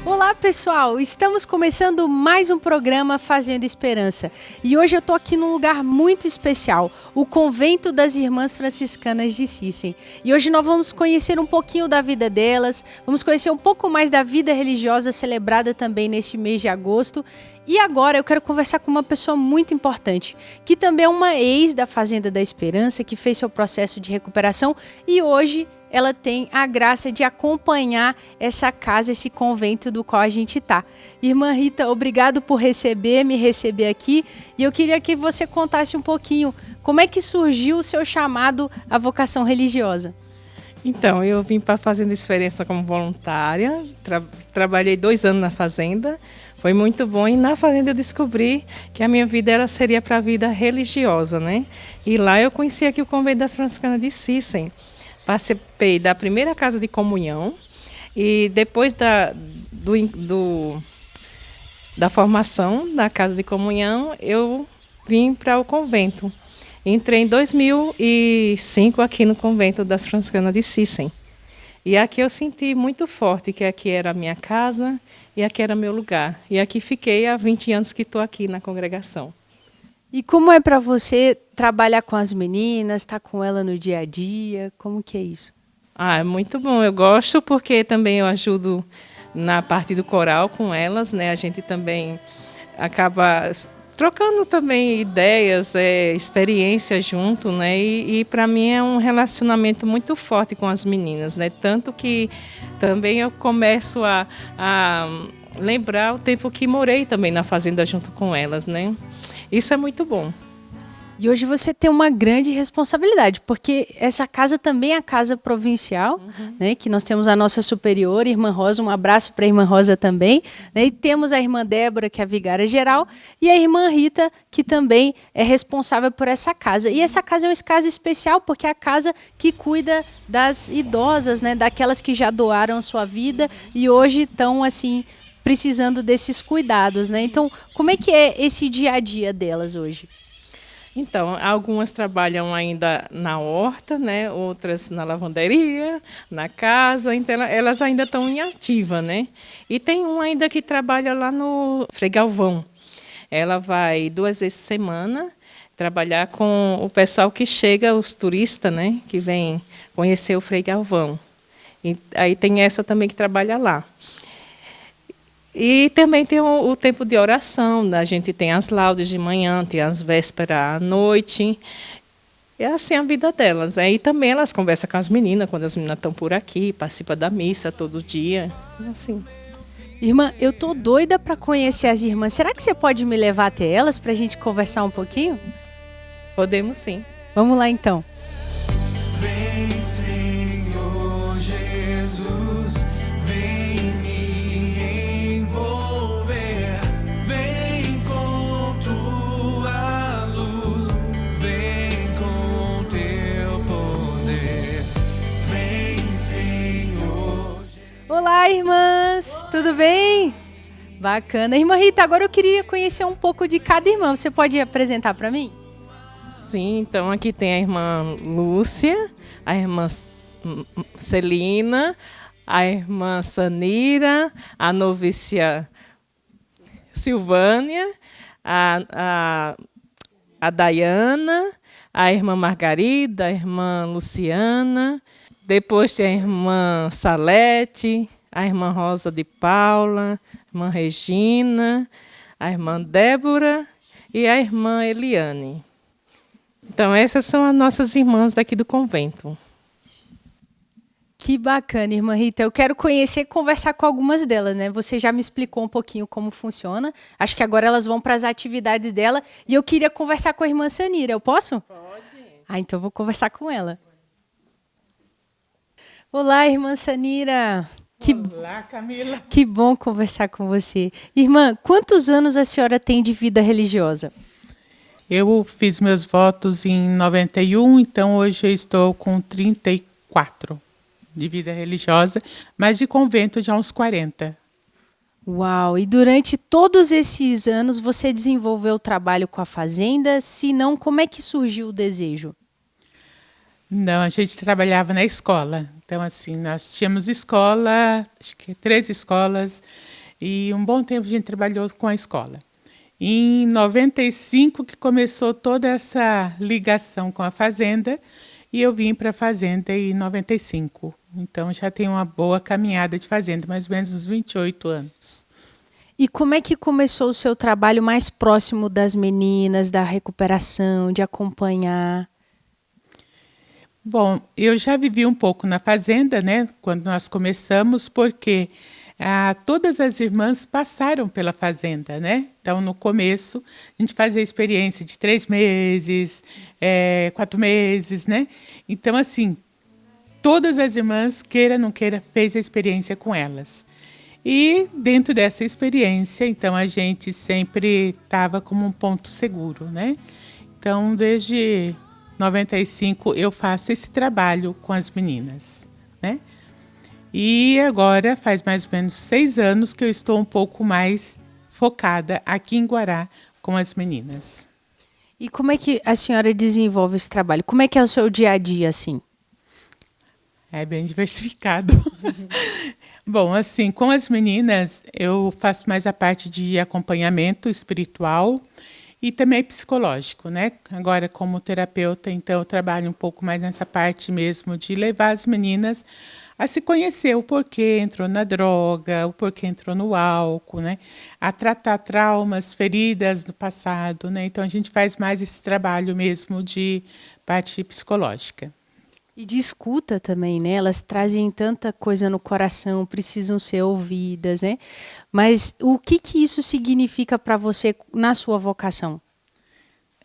Olá pessoal, estamos começando mais um programa Fazendo Esperança e hoje eu estou aqui num lugar muito especial, o Convento das Irmãs Franciscanas de Sissem. E hoje nós vamos conhecer um pouquinho da vida delas, vamos conhecer um pouco mais da vida religiosa celebrada também neste mês de agosto. E agora eu quero conversar com uma pessoa muito importante, que também é uma ex da Fazenda da Esperança, que fez seu processo de recuperação e hoje ela tem a graça de acompanhar essa casa, esse convento do qual a gente está. Irmã Rita, obrigado por me receber aqui. E eu queria que você contasse um pouquinho como é que surgiu o seu chamado à vocação religiosa. Então, eu vim para a Fazenda Esperança como voluntária, trabalhei 2 anos na Fazenda, foi muito bom. E na Fazenda eu descobri que a minha vida seria para a vida religiosa, né? E lá eu conheci aqui o Convento das Franciscanas de Sissem. Participei da primeira casa de comunhão e depois da formação da casa de comunhão, eu vim para o convento. Entrei em 2005 aqui no Convento das Franciscanas de Sissem. E aqui eu senti muito forte que aqui era a minha casa e aqui era meu lugar. E aqui fiquei há 20 anos que estou aqui na congregação. E como é para você trabalhar com as meninas, estar com ela no dia a dia? Como que é isso? É muito bom. Eu gosto porque também eu ajudo na parte do coral com elas, né? A gente também acaba trocando também ideias, experiências junto, né? E para mim é um relacionamento muito forte com as meninas, né? Tanto que também eu começo a lembrar o tempo que morei também na fazenda junto com elas, né? Isso é muito bom. E hoje você tem uma grande responsabilidade, porque essa casa também é a casa provincial, né, que nós temos a nossa superiora, Irmã Rosa, um abraço para a Irmã Rosa também, né, e temos a Irmã Débora, que é a vigária geral, e a Irmã Rita, que também é responsável por essa casa. E essa casa é uma casa especial, porque é a casa que cuida das idosas, né, daquelas que já doaram sua vida e hoje estão assim precisando desses cuidados, né? Então, como é que é esse dia a dia delas hoje? Então, algumas trabalham ainda na horta, né? Outras na lavanderia, na casa, então elas ainda estão em ativa, né? E tem uma ainda que trabalha lá no Frei Galvão. Ela vai 2 vezes por semana trabalhar com o pessoal que chega, os turistas, né? Que vêm conhecer o Frei Galvão. E aí tem essa também que trabalha lá. E também tem o tempo de oração, a gente tem as laudes de manhã, tem as vésperas à noite. É assim a vida delas. Aí também elas conversam com as meninas, quando as meninas estão por aqui, participam da missa todo dia. Assim. Irmã, eu tô doida para conhecer as irmãs. Será que você pode me levar até elas para a gente conversar um pouquinho? Podemos sim. Vamos lá então. Vem, Senhor Jesus, vem me envolver, vem com tua luz, vem com teu poder, vem, Senhor. Olá, irmãs, tudo bem? Bacana. Irmã Rita, agora eu queria conhecer um pouco de cada irmã. Você pode apresentar para mim? Sim, então aqui tem a irmã Lúcia, a irmã Celina, a irmã Sanira, a novícia Silvânia, a Dayana, a irmã Margarida, a irmã Luciana, depois tem a irmã Salete, a irmã Rosa de Paula, a irmã Regina, a irmã Débora e a irmã Eliane. Então, essas são as nossas irmãs daqui do convento. Que bacana, irmã Rita. Eu quero conhecer e conversar com algumas delas, né? Você já me explicou um pouquinho como funciona. Acho que agora elas vão para as atividades dela. E eu queria conversar com a irmã Sanira. Eu posso? Pode. Então eu vou conversar com ela. Olá, irmã Sanira. Olá, Camila. Que bom conversar com você. Irmã, quantos anos a senhora tem de vida religiosa? Eu fiz meus votos em 91, então hoje eu estou com 34 de vida religiosa, mas de convento já uns 40. Uau! E durante todos esses anos você desenvolveu o trabalho com a fazenda? Se não, como é que surgiu o desejo? Não, a gente trabalhava na escola. Então, assim, nós tínhamos escola, acho que 3 escolas, e um bom tempo a gente trabalhou com a escola. Em 95 que começou toda essa ligação com a fazenda, e eu vim para a fazenda em 95. Então, já tenho uma boa caminhada de fazenda, mais ou menos uns 28 anos. E como é que começou o seu trabalho mais próximo das meninas, da recuperação, de acompanhar? Bom, eu já vivi um pouco na fazenda, né, quando nós começamos, porque todas as irmãs passaram pela fazenda, né? Então, no começo, a gente fazia a experiência de 3 meses, 4 meses, né? Então, assim, todas as irmãs, queira não queira, fez a experiência com elas. E dentro dessa experiência, então, a gente sempre estava como um ponto seguro, né? Então, desde 95 eu faço esse trabalho com as meninas, né? E agora faz mais ou menos 6 anos que eu estou um pouco mais focada aqui em Guará com as meninas. E como é que a senhora desenvolve esse trabalho? Como é que é o seu dia a dia, assim? É bem diversificado. Bom, assim, com as meninas eu faço mais a parte de acompanhamento espiritual e também psicológico, né? Agora, como terapeuta, então eu trabalho um pouco mais nessa parte mesmo de levar as meninas a se conhecer o porquê entrou na droga, o porquê entrou no álcool, né? A tratar traumas, feridas do passado, né? Então a gente faz mais esse trabalho mesmo de parte psicológica. E de escuta também, né? Elas trazem tanta coisa no coração, precisam ser ouvidas, né? Mas o que isso significa para você na sua vocação?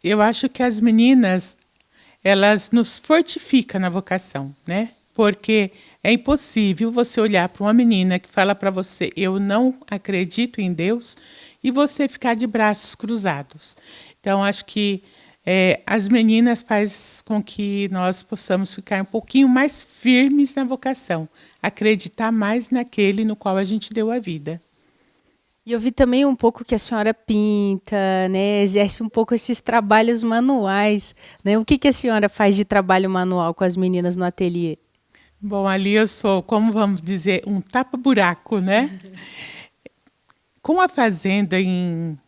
Eu acho que as meninas, elas nos fortificam na vocação, né? Porque é impossível você olhar para uma menina que fala para você, eu não acredito em Deus, e você ficar de braços cruzados. Então, acho que as meninas faz com que nós possamos ficar um pouquinho mais firmes na vocação, acreditar mais naquele no qual a gente deu a vida. E eu vi também um pouco que a senhora pinta, né? Exerce um pouco esses trabalhos manuais, né? O que a senhora faz de trabalho manual com as meninas no ateliê? Bom, ali eu sou, como vamos dizer, um tapa-buraco, né? Com a fazenda,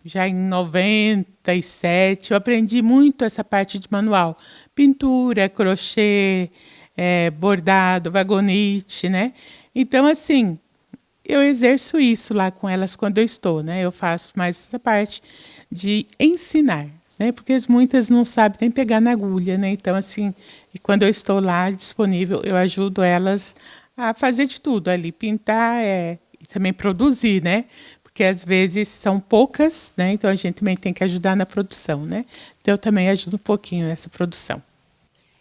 já em 97, eu aprendi muito essa parte de manual. Pintura, crochê, bordado, vagonite, né? Então, assim, eu exerço isso lá com elas quando eu estou, né? Eu faço mais essa parte de ensinar, né? Porque muitas não sabem nem pegar na agulha, né? Então, assim, e quando eu estou lá disponível, eu ajudo elas a fazer de tudo ali, pintar e também produzir, né? Porque às vezes são poucas, né? Então a gente também tem que ajudar na produção, né? Então eu também ajudo um pouquinho nessa produção.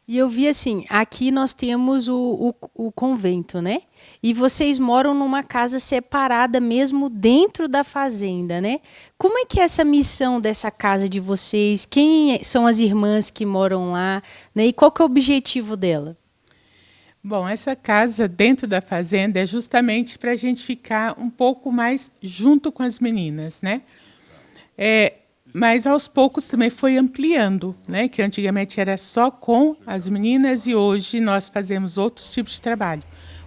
E eu vi assim, aqui nós temos o convento, né? E vocês moram numa casa separada mesmo dentro da fazenda, né? Como é que é essa missão dessa casa de vocês? Quem são as irmãs que moram lá, né? E qual que é o objetivo dela? Bom, essa casa dentro da fazenda é justamente para a gente ficar um pouco mais junto com as meninas, né? Mas aos poucos também foi ampliando, né? Que antigamente era só com as meninas e hoje nós fazemos outros tipos de trabalho,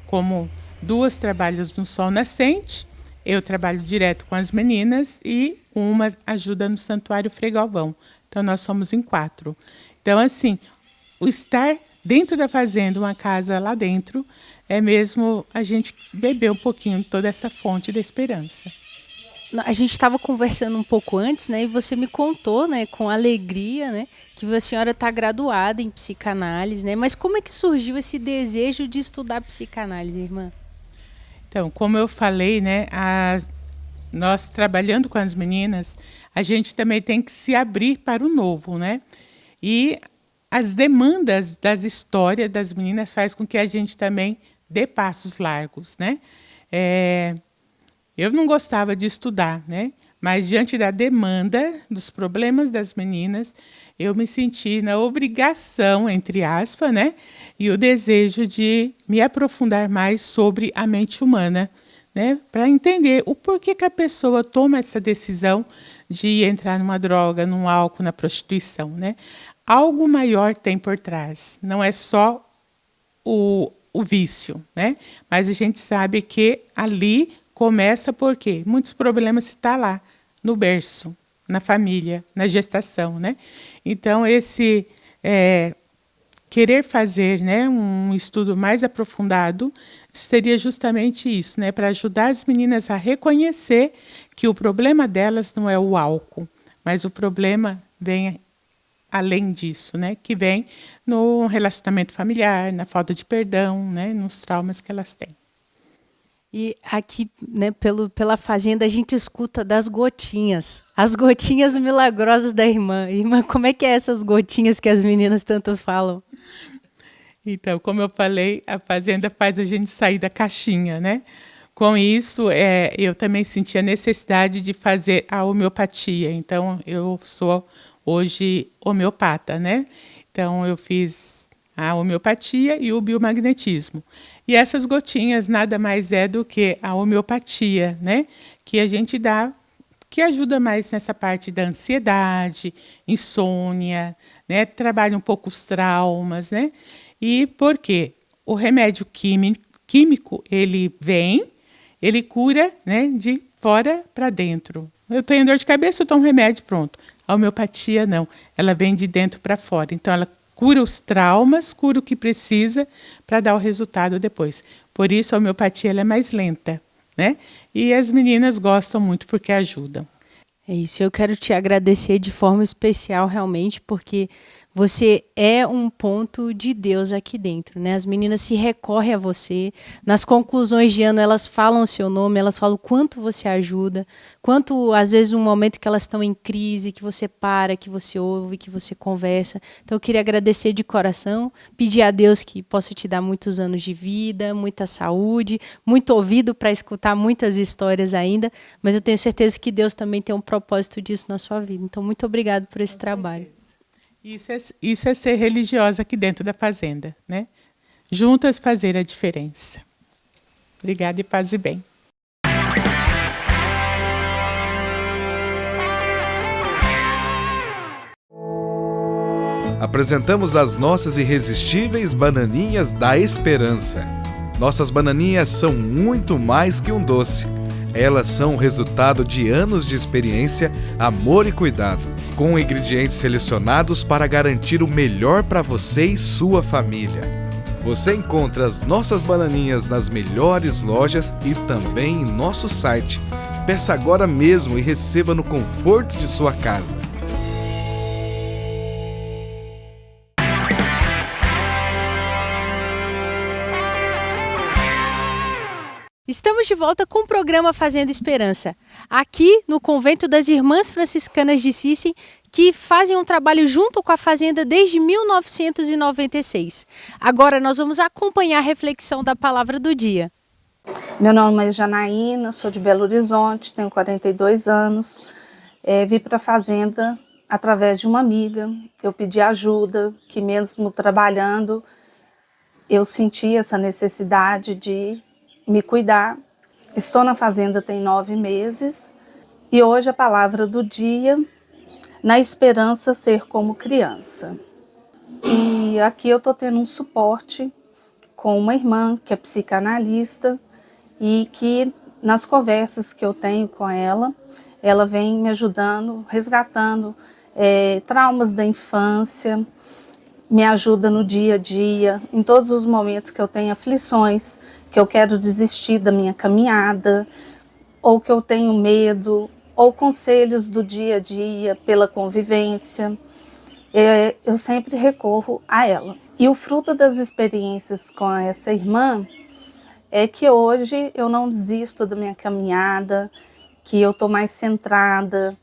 como 2 trabalhos no sol nascente, eu trabalho direto com as meninas e uma ajuda no Santuário Frei Galvão. Então nós somos em 4. Então, assim, o estar dentro da fazenda, uma casa lá dentro, é mesmo a gente beber um pouquinho de toda essa fonte da esperança. A gente estava conversando um pouco antes, né? E você me contou, né, com alegria, né, que a senhora está graduada em psicanálise, né? Mas como é que surgiu esse desejo de estudar psicanálise, irmã? Então, como eu falei, né, nós trabalhando com as meninas, a gente também tem que se abrir para o novo, né? E as demandas das histórias das meninas faz com que a gente também dê passos largos, né? Eu não gostava de estudar, né? Mas diante da demanda dos problemas das meninas, eu me senti na obrigação, entre aspas, né? E o desejo de me aprofundar mais sobre a mente humana, né? Para entender o porquê que a pessoa toma essa decisão de entrar numa droga, num álcool, na prostituição, né? Algo maior tem por trás. Não é só o o vício, né? Mas a gente sabe que ali começa porque muitos problemas estão lá, no berço, na família, na gestação, né? Então, esse querer fazer, né, um estudo mais aprofundado seria justamente isso, né, para ajudar as meninas a reconhecer que o problema delas não é o álcool, mas o problema vem além disso, né, que vem no relacionamento familiar, na falta de perdão, né, nos traumas que elas têm. E aqui, né, pela fazenda, a gente escuta das gotinhas. As gotinhas milagrosas da irmã. Irmã, como é que é essas gotinhas que as meninas tanto falam? Então, como eu falei, a fazenda faz a gente sair da caixinha, né? Com isso, eu também senti a necessidade de fazer a homeopatia. Então, eu sou hoje homeopata, né? Então, eu fiz a homeopatia e o biomagnetismo. E essas gotinhas nada mais é do que a homeopatia, né? Que a gente dá, que ajuda mais nessa parte da ansiedade, insônia, né? Trabalha um pouco os traumas, né? E por quê? O remédio químico, ele vem, ele cura, né, de fora para dentro. Eu tenho dor de cabeça, eu tomo remédio, pronto. A homeopatia não, ela vem de dentro para fora. Então, ela cura os traumas, cura o que precisa para dar o resultado depois. Por isso, a homeopatia ela é mais lenta, né? E as meninas gostam muito porque ajudam. É isso, eu quero te agradecer de forma especial, realmente, porque você é um ponto de Deus aqui dentro, né? As meninas se recorrem a você. Nas conclusões de ano, elas falam o seu nome, elas falam o quanto você ajuda, quanto, às vezes, um momento que elas estão em crise, que você para, que você ouve, que você conversa. Então, eu queria agradecer de coração, pedir a Deus que possa te dar muitos anos de vida, muita saúde, muito ouvido para escutar muitas histórias ainda, mas eu tenho certeza que Deus também tem um propósito disso na sua vida. Então, muito obrigado por esse trabalho. Isso é ser religiosa aqui dentro da fazenda, né? Juntas fazer a diferença. Obrigada e paz e bem. Apresentamos as nossas irresistíveis bananinhas da esperança. Nossas bananinhas são muito mais que um doce. Elas são o resultado de anos de experiência, amor e cuidado, com ingredientes selecionados para garantir o melhor para você e sua família. Você encontra as nossas bananinhas nas melhores lojas e também em nosso site. Peça agora mesmo e receba no conforto de sua casa. Estamos de volta com o programa Fazendo Esperança, aqui no Convento das Irmãs Franciscanas de Sissem, que fazem um trabalho junto com a Fazenda desde 1996. Agora nós vamos acompanhar a reflexão da palavra do dia. Meu nome é Janaína, sou de Belo Horizonte, tenho 42 anos. Vim para a Fazenda através de uma amiga. Eu pedi ajuda, que mesmo trabalhando, eu senti essa necessidade de me cuidar. Estou na fazenda tem 9 meses e hoje a palavra do dia, na esperança ser como criança. E aqui eu estou tendo um suporte com uma irmã que é psicanalista e que nas conversas que eu tenho com ela, ela vem me ajudando, resgatando traumas da infância, me ajuda no dia a dia, em todos os momentos que eu tenho aflições, que eu quero desistir da minha caminhada, ou que eu tenho medo, ou conselhos do dia a dia pela convivência, eu sempre recorro a ela. E o fruto das experiências com essa irmã é que hoje eu não desisto da minha caminhada, que eu estou mais centrada,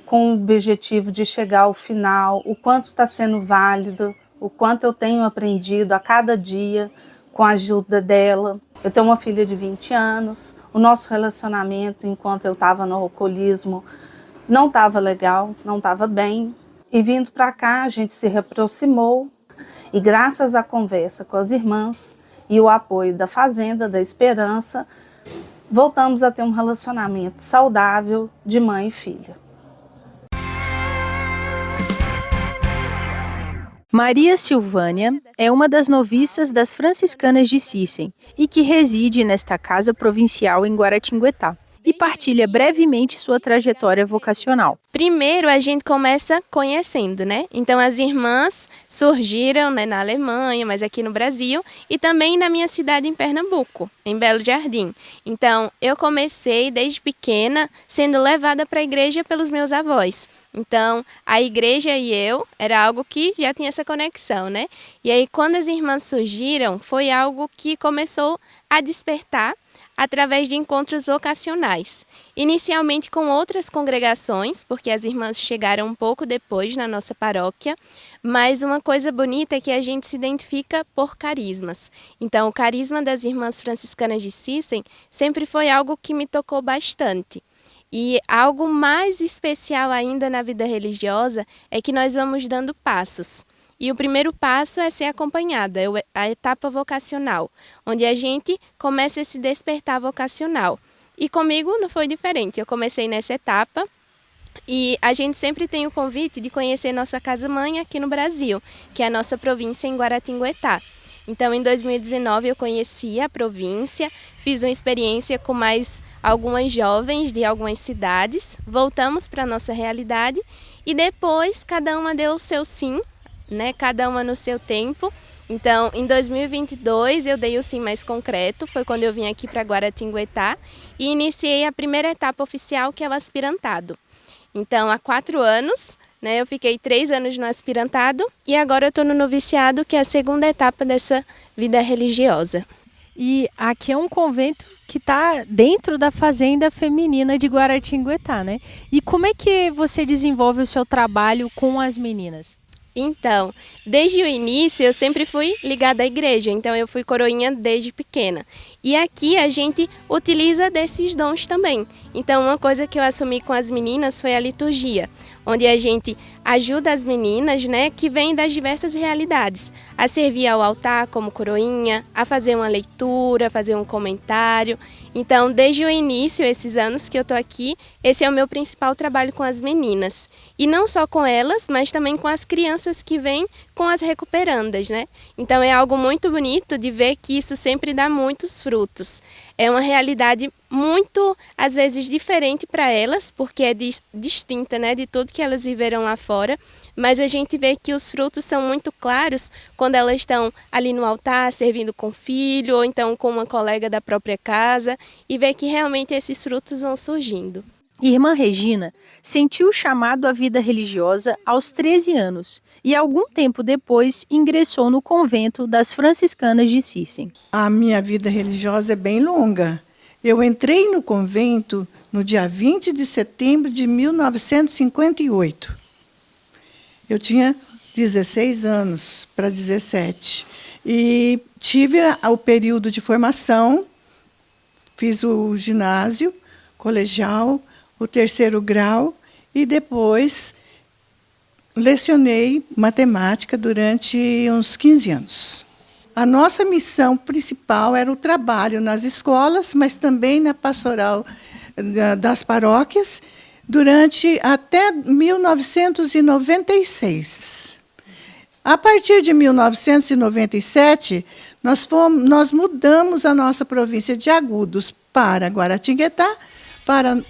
com o objetivo de chegar ao final, o quanto está sendo válido, o quanto eu tenho aprendido a cada dia com a ajuda dela. Eu tenho uma filha de 20 anos, o nosso relacionamento enquanto eu estava no alcoolismo não estava legal, não estava bem. E vindo para cá a gente se reaproximou e graças à conversa com as irmãs e o apoio da Fazenda da Esperança, voltamos a ter um relacionamento saudável de mãe e filha. Maria Silvânia é uma das noviças das franciscanas de Sissem e que reside nesta casa provincial em Guaratinguetá e partilha brevemente sua trajetória vocacional. Primeiro, a gente começa conhecendo, né? Então, as irmãs surgiram, né, na Alemanha, mas aqui no Brasil, e também na minha cidade em Pernambuco, em Belo Jardim. Então, eu comecei desde pequena sendo levada para a igreja pelos meus avós. Então, a igreja e eu era algo que já tinha essa conexão, né? E aí, quando as irmãs surgiram, foi algo que começou a despertar através de encontros vocacionais. Inicialmente com outras congregações, porque as irmãs chegaram um pouco depois na nossa paróquia, mas uma coisa bonita é que a gente se identifica por carismas. Então, o carisma das irmãs franciscanas de Sissem sempre foi algo que me tocou bastante. E algo mais especial ainda na vida religiosa é que nós vamos dando passos. E o primeiro passo é ser acompanhada, é a etapa vocacional, onde a gente começa esse despertar vocacional. E comigo não foi diferente, eu comecei nessa etapa e a gente sempre tem o convite de conhecer nossa casa-mãe aqui no Brasil, que é a nossa província em Guaratinguetá. Então, em 2019, eu conheci a província, fiz uma experiência com mais algumas jovens de algumas cidades, voltamos para a nossa realidade e depois cada uma deu o seu sim, né? Cada uma no seu tempo. Então, em 2022, eu dei o sim mais concreto, foi quando eu vim aqui para Guaratinguetá e iniciei a primeira etapa oficial, que é o aspirantado. Então, há 4 anos, né, eu fiquei 3 anos no aspirantado e agora eu estou no noviciado, que é a segunda etapa dessa vida religiosa. E aqui é um convento que está dentro da fazenda feminina de Guaratinguetá, né? E como é que você desenvolve o seu trabalho com as meninas? Então, desde o início eu sempre fui ligada à igreja, então eu fui coroinha desde pequena. E aqui a gente utiliza desses dons também. Então, uma coisa que eu assumi com as meninas foi a liturgia, onde a gente ajuda as meninas, né, que vêm das diversas realidades, a servir ao altar como coroinha, a fazer uma leitura, fazer um comentário. Então, desde o início, esses anos que eu estou aqui, esse é o meu principal trabalho com as meninas. E não só com elas, mas também com as crianças que vêm com as recuperandas, né? Então é algo muito bonito de ver que isso sempre dá muitos frutos. É uma realidade muito, às vezes, diferente para elas, porque é distinta, né, de tudo que elas viveram lá fora. Mas a gente vê que os frutos são muito claros quando elas estão ali no altar, servindo com o filho, ou então com uma colega da própria casa, e vê que realmente esses frutos vão surgindo. Irmã Regina sentiu o chamado à vida religiosa aos 13 anos e, algum tempo depois, ingressou no convento das franciscanas de Sissem. A minha vida religiosa é bem longa. Eu entrei no convento no dia 20 de setembro de 1958. Eu tinha 16 anos para 17 e tive o período de formação, fiz o ginásio, colegial, o 3º grau e depois lecionei matemática durante uns 15 anos. A nossa missão principal era o trabalho nas escolas, mas também na pastoral das paróquias, durante até 1996. A partir de 1997, nós mudamos a nossa província de Agudos para Guaratinguetá, para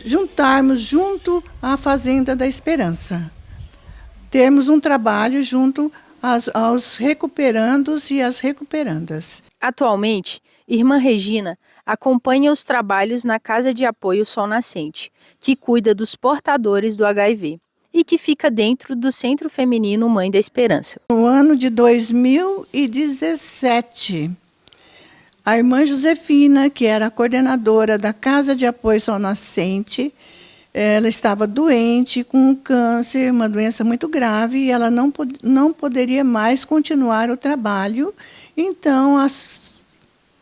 juntarmos junto à Fazenda da Esperança. Termos um trabalho junto aos recuperandos e às recuperandas. Atualmente, Irmã Regina acompanha os trabalhos na Casa de Apoio Sol Nascente, que cuida dos portadores do HIV e que fica dentro do Centro Feminino Mãe da Esperança. No ano de 2017, a irmã Josefina, que era a coordenadora da Casa de Apoio Sol Nascente, ela estava doente com um câncer, uma doença muito grave, e ela não poderia mais continuar o trabalho. Então,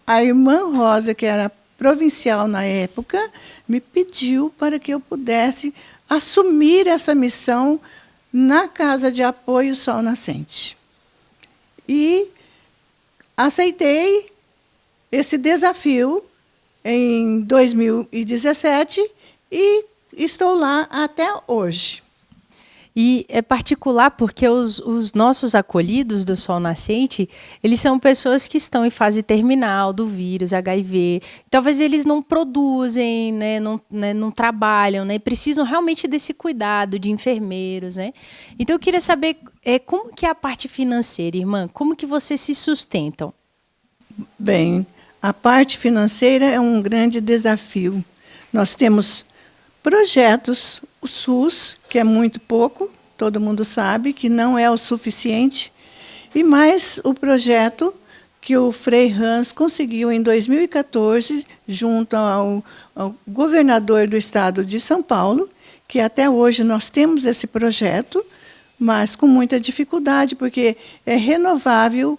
a irmã Rosa, que era provincial na época, me pediu para que eu pudesse assumir essa missão na Casa de Apoio Sol Nascente. E aceitei esse desafio em 2017 e estou lá até hoje. E é particular porque os nossos acolhidos do Sol Nascente, eles são pessoas que estão em fase terminal do vírus, HIV. Talvez eles não produzem, né, não trabalham, né, precisam realmente desse cuidado de enfermeiros, né? Então eu queria saber como que é a parte financeira, irmã? Como que vocês se sustentam? Bem, a parte financeira é um grande desafio. Nós temos projetos, o SUS, que é muito pouco, todo mundo sabe que não é o suficiente, e mais o projeto que o Frei Hans conseguiu em 2014, junto ao governador do estado de São Paulo, que até hoje nós temos esse projeto, mas com muita dificuldade, porque é renovável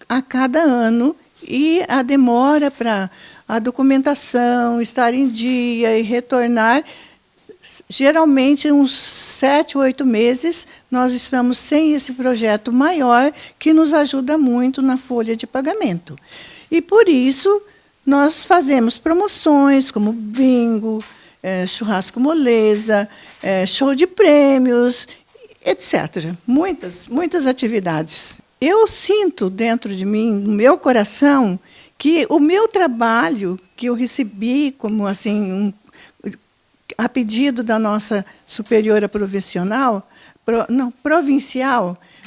a cada ano, e a demora para a documentação estar em dia e retornar, geralmente uns 7, 8 meses, nós estamos sem esse projeto maior que nos ajuda muito na folha de pagamento. E por isso nós fazemos promoções como bingo, churrasco moleza, show de prêmios, etc. Muitas atividades. Eu sinto dentro de mim, no meu coração, que o meu trabalho que eu recebi como assim a pedido da nossa superiora provincial,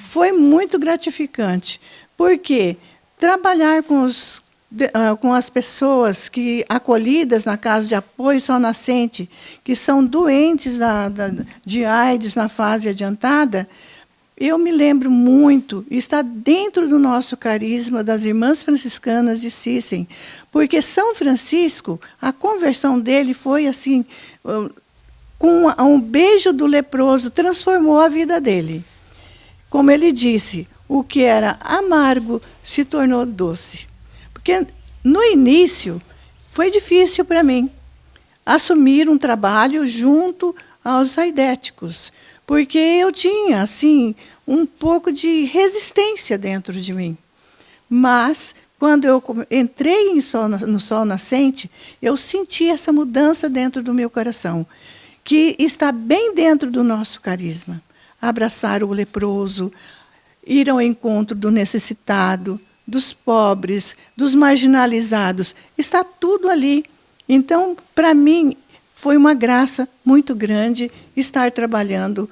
foi muito gratificante, porque trabalhar com as pessoas acolhidas na Casa de Apoio Sol Nascente, que são doentes de AIDS na fase adiantada, eu me lembro muito, está dentro do nosso carisma das Irmãs Franciscanas de Sissem, porque São Francisco, a conversão dele foi assim, com um beijo do leproso, transformou a vida dele. Como ele disse, o que era amargo se tornou doce. Porque no início foi difícil para mim assumir um trabalho junto aos aidéticos, porque eu tinha assim um pouco de resistência dentro de mim. Mas, quando eu entrei no Sol Nascente, eu senti essa mudança dentro do meu coração, que está bem dentro do nosso carisma. Abraçar o leproso, ir ao encontro do necessitado, dos pobres, dos marginalizados, está tudo ali. Então, para mim, foi uma graça muito grande estar trabalhando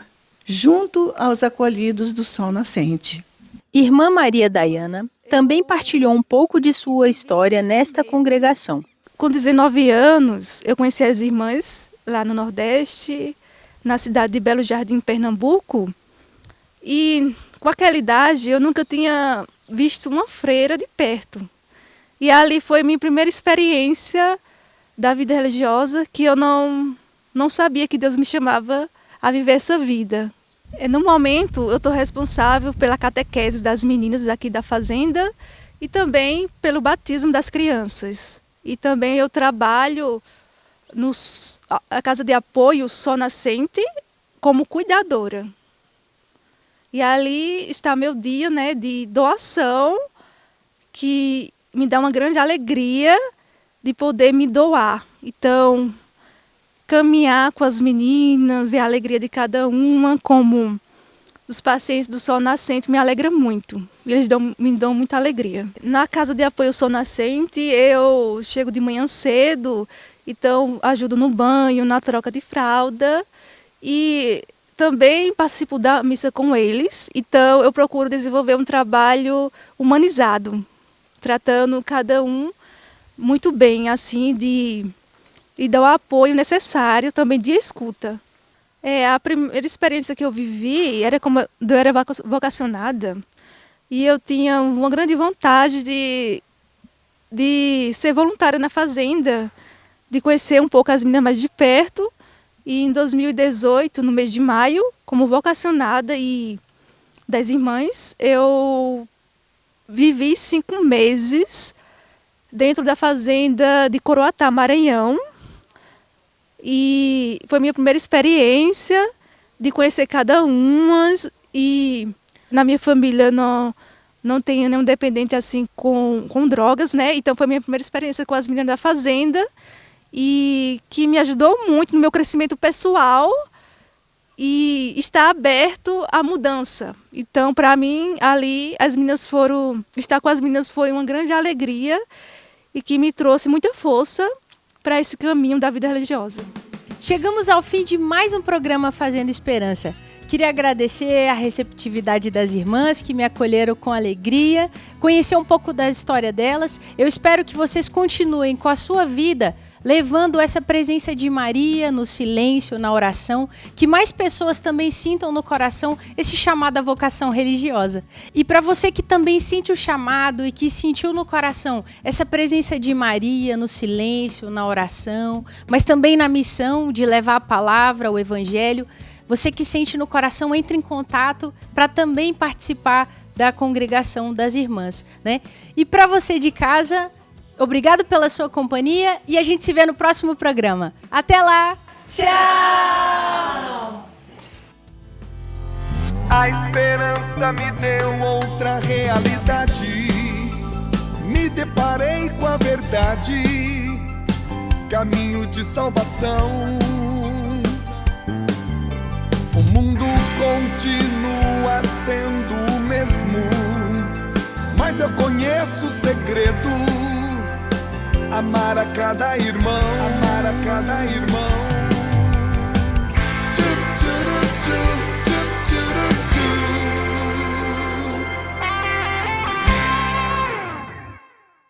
junto aos acolhidos do Sol Nascente. Irmã Maria Dayana também partilhou um pouco de sua história nesta congregação. Com 19 anos, eu conheci as irmãs lá no Nordeste, na cidade de Belo Jardim, Pernambuco, e com aquela idade eu nunca tinha visto uma freira de perto. E ali foi minha primeira experiência da vida religiosa, que eu não sabia que Deus me chamava a viver essa vida. No momento, eu estou responsável pela catequese das meninas aqui da fazenda e também pelo batismo das crianças. E também eu trabalho na Casa de Apoio Sol Nascente como cuidadora. E ali está meu dia, né, de doação, que me dá uma grande alegria de poder me doar. Então, caminhar com as meninas, ver a alegria de cada uma, como os pacientes do Sol Nascente, me alegra muito. Eles me dão muita alegria. Na Casa de Apoio Sol Nascente, eu chego de manhã cedo, então ajudo no banho, na troca de fralda e também participo da missa com eles. Então eu procuro desenvolver um trabalho humanizado, tratando cada um muito bem, assim, e dar o apoio necessário também de escuta. A primeira experiência que eu vivi era como eu era vocacionada e eu tinha uma grande vontade de ser voluntária na fazenda, de conhecer um pouco as meninas mais de perto. E em 2018, no mês de maio, como vocacionada e das irmãs, eu vivi 5 meses dentro da fazenda de Coroatá, Maranhão. E foi minha primeira experiência de conhecer cada uma. E na minha família não tem nenhum dependente assim com drogas, né? Então foi minha primeira experiência com as meninas da fazenda e que me ajudou muito no meu crescimento pessoal e está aberto à mudança. Então, para mim, ali estar com as meninas foi uma grande alegria e que me trouxe muita força para esse caminho da vida religiosa. Chegamos ao fim de mais um programa Fazendo Esperança. Queria agradecer a receptividade das irmãs que me acolheram com alegria, conhecer um pouco da história delas. Eu espero que vocês continuem com a sua vida levando essa presença de Maria no silêncio, na oração, que mais pessoas também sintam no coração esse chamado à vocação religiosa. E para você que também sente o chamado e que sentiu no coração essa presença de Maria no silêncio, na oração, mas também na missão de levar a palavra, o evangelho, você que sente no coração, entre em contato para também participar da congregação das irmãs, né? E para você de casa, obrigado pela sua companhia e a gente se vê no próximo programa. Até lá! Tchau! A esperança me deu outra realidade. Me deparei com a verdade, caminho de salvação. O mundo continua sendo o mesmo, mas eu conheço o segredo: amar a cada irmão, amar a cada irmão.